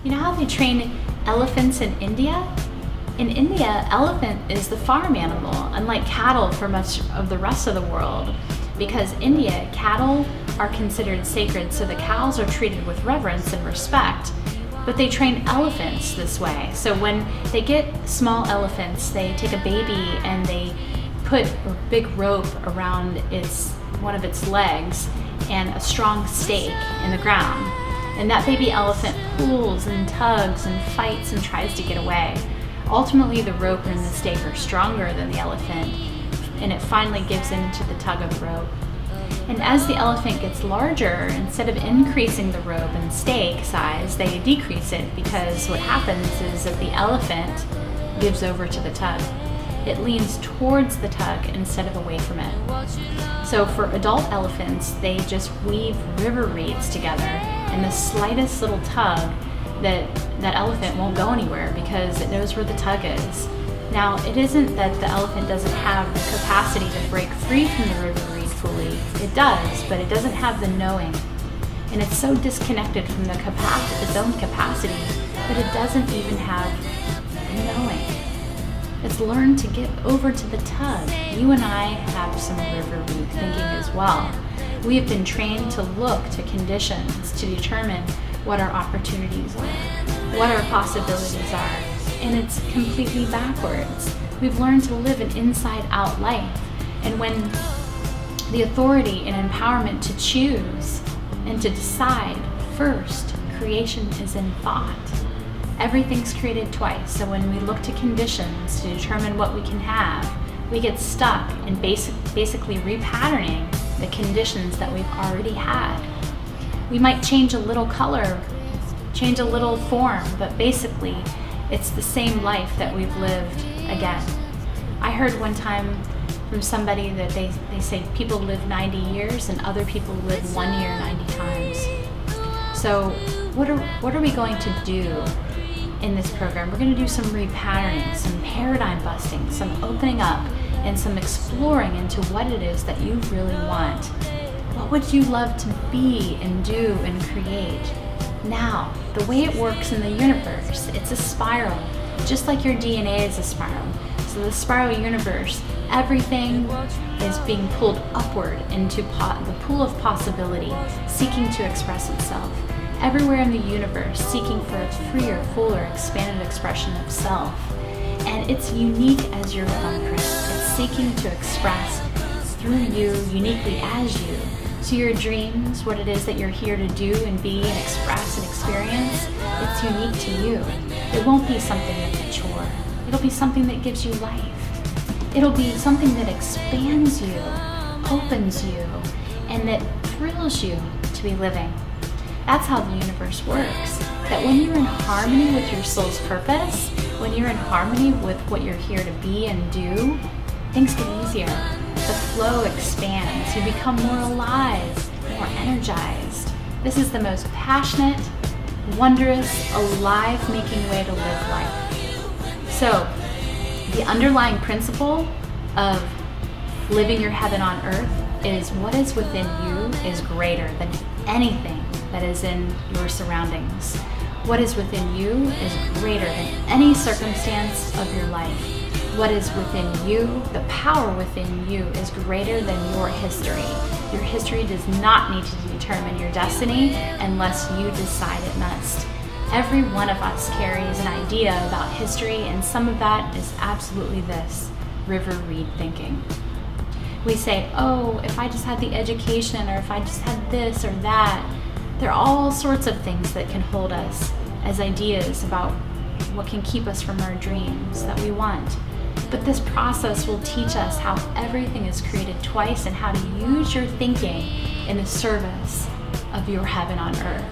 You know how they train elephants in India? In India, elephant is the farm animal, unlike cattle for much of the rest of the world. Because India, cattle are considered sacred, so the cows are treated with reverence and respect. But they train elephants this way. So when they get small elephants, they take a baby and they put a big rope around one of its legs and a strong stake in the ground. And that baby elephant pulls and tugs and fights and tries to get away. Ultimately, the rope and the stake are stronger than the elephant, and it finally gives in to the tug of the rope. And as the elephant gets larger, instead of increasing the rope and stake size, they decrease it, because what happens is that the elephant gives over to the tug. It leans towards the tug instead of away from it. So for adult elephants, they just weave river reeds together, and the slightest little tug, that elephant won't go anywhere because it knows where the tug is. Now, it isn't that the elephant doesn't have the capacity to break free from the river reed fully. It does, but it doesn't have the knowing. And it's so disconnected from its own capacity that it doesn't even have the knowing. It's learned to get over to the tug. You and I have some river reed thinking as well. We have been trained to look to conditions to determine what our opportunities are, what our possibilities are, and it's completely backwards. We've learned to live an inside-out life, and when the authority and empowerment to choose and to decide first, creation is in thought. Everything's created twice, so when we look to conditions to determine what we can have, we get stuck in basically repatterning the conditions that we've already had. We might change a little color, change a little form, but basically it's the same life that we've lived again. I heard one time from somebody that they say people live 90 years and other people live 1 year 90 times. So what are we going to do in this program? We're going to do some repatterning, some paradigm busting, some opening up, and some exploring into what it is that you really want. What would you love to be and do and create? Now, the way it works in the universe, it's a spiral, just like your DNA is a spiral. So the spiral universe, everything is being pulled upward into the pool of possibility, seeking to express itself. Everywhere in the universe, seeking for a freer, fuller, expanded expression of self. And it's unique as your thumbprint. It's seeking to express through you, uniquely as you. So your dreams, what it is that you're here to do and be and express and experience, it's unique to you. It won't be something that's a chore. It'll be something that gives you life. It'll be something that expands you, opens you, and that thrills you to be living. That's how the universe works. That when you're in harmony with your soul's purpose, when you're in harmony with what you're here to be and do, things get easier. The flow expands. You become more alive, more energized. This is the most passionate, wondrous, alive-making way to live life. So, the underlying principle of living your heaven on earth is what is within you is greater than anything that is in your surroundings. What is within you is greater than any circumstance of your life. What is within you, the power within you, is greater than your history. Your history does not need to determine your destiny unless you decide it must. Every one of us carries an idea about history, and some of that is absolutely this, river reed thinking. We say, oh, if I just had the education, or if I just had this or that. There are all sorts of things that can hold us as ideas about what can keep us from our dreams that we want. But this process will teach us how everything is created twice and how to use your thinking in the service of your heaven on earth.